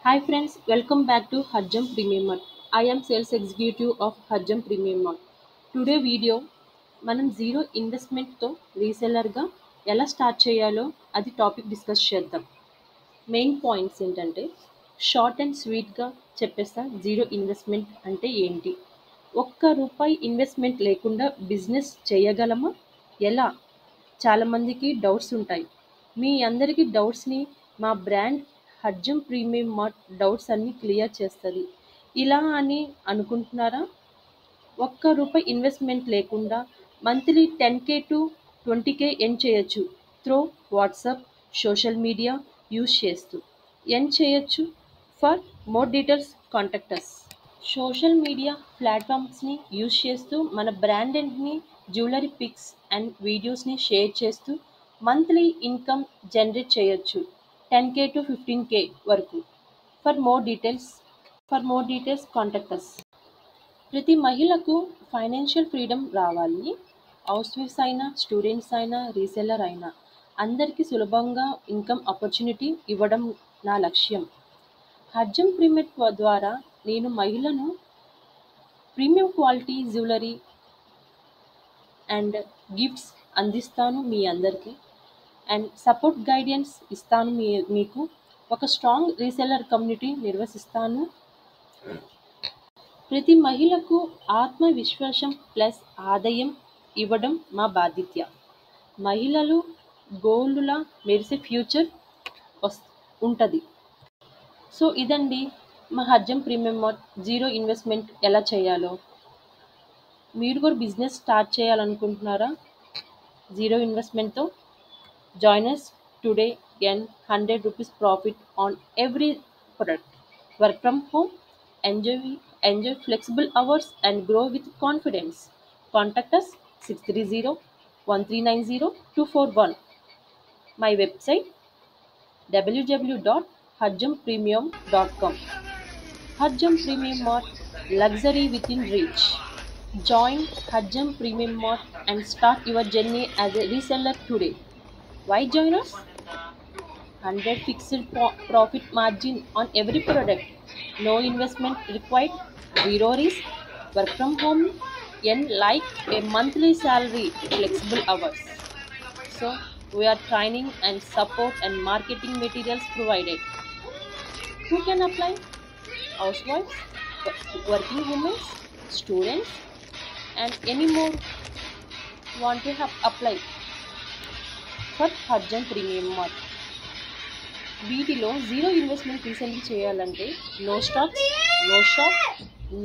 Hi friends, welcome back to Hajjam Premium Mart. I am sales executive of Hajjam Premium Mart. Today video మనం zero ఇన్వెస్ట్మెంట్తో రీసెల్లర్గా ఎలా start చేయాలో అది topic discuss చేద్దాం. Main points ఏంటంటే short and స్వీట్గా చెప్పేస్తా. Zero investment అంటే ఏంటి, ఒక్క రూపాయి ఇన్వెస్ట్మెంట్ లేకుండా బిజినెస్ చేయగలమా, ఎలా, చాలామందికి డౌట్స్ ఉంటాయి. మీ అందరికీ డౌట్స్ని మా brand Hajjam premium mart doubts అన్నీ క్లియర్ చేస్తుంది. ఇలా అని అనుకుంటున్నారా? ఒక్క రూపాయి ఇన్వెస్ట్మెంట్ లేకుండా monthly 10K to 20K earn చేయొచ్చు. Through WhatsApp, social media use చేస్తూ ఎర్న్ చేయొచ్చు. For more details contact us. Social media ప్లాట్ఫామ్స్ని యూజ్ చేస్తూ మన బ్రాండ్ని జ్యువెలరీ పిక్స్ అండ్ వీడియోస్ని షేర్ చేస్తూ మంత్లీ ఇన్కమ్ జనరేట్ చేయొచ్చు 10K టు 15K వరకు. For more details contact us. ప్రతి మహిళకు ఫైనాన్షియల్ ఫ్రీడమ్ రావాలి. హౌస్ వైఫ్స్ అయినా, స్టూడెంట్స్ అయినా, రీసెల్లర్ అయినా అందరికీ సులభంగా ఇన్కమ్ ఆపర్చునిటీ ఇవ్వడం నా లక్ష్యం. హజ్జం ప్రీమియం ద్వారా నేను మహిళను premium quality jewellery and gifts అందిస్తాను మీ అందరికీ, అండ్ సపోర్ట్ గైడెన్స్ ఇస్తాను. మీకు ఒక స్ట్రాంగ్ రీసెల్లర్ కమ్యూనిటీ నిర్వహిస్తాను. ప్రతి మహిళకు ఆత్మవిశ్వాసం ప్లస్ ఆదాయం ఇవ్వడం మా బాధ్యత. మహిళలు గోల్డ్లా మెరిసే ఫ్యూచర్ ఉంటుంది. సో ఇదండి మా Hajjam premium mart zero investment ఎలా చేయాలో. మీరు కూడా బిజినెస్ స్టార్ట్ చేయాలనుకుంటున్నారా జీరో ఇన్వెస్ట్మెంట్తో? Join us today, gain 100 rupees profit on every product. Work from home, enjoy flexible hours and grow with confidence. Contact us 630-1390-241. My website www.hajjampremium.com. Hajjam Premium Mart, luxury within reach. Join Hajjam Premium Mart and start your journey as a reseller today. Why join us? 100 fixed profit margin on every product. No investment required. Zero risk. Work from home. Earn like a monthly salary. Flexible hours. So we are training and support and marketing materials provided. Who can apply? Housewives, working women, students, and any more want to have apply for Hajjam Premium Mart. వీటిలో zero investment reselling చేయాలంటే no stocks, no shop,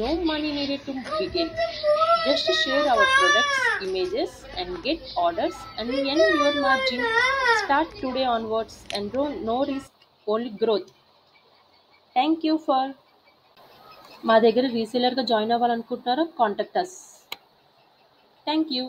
no money needed to begin. Just share our products, images and get orders and earn your margin. Start today onwards and no risk, only growth. Thank you for. మా దగ్గర రీసెలర్గా join అవ్వాలనుకుంటున్నారా? Contact us. Thank you.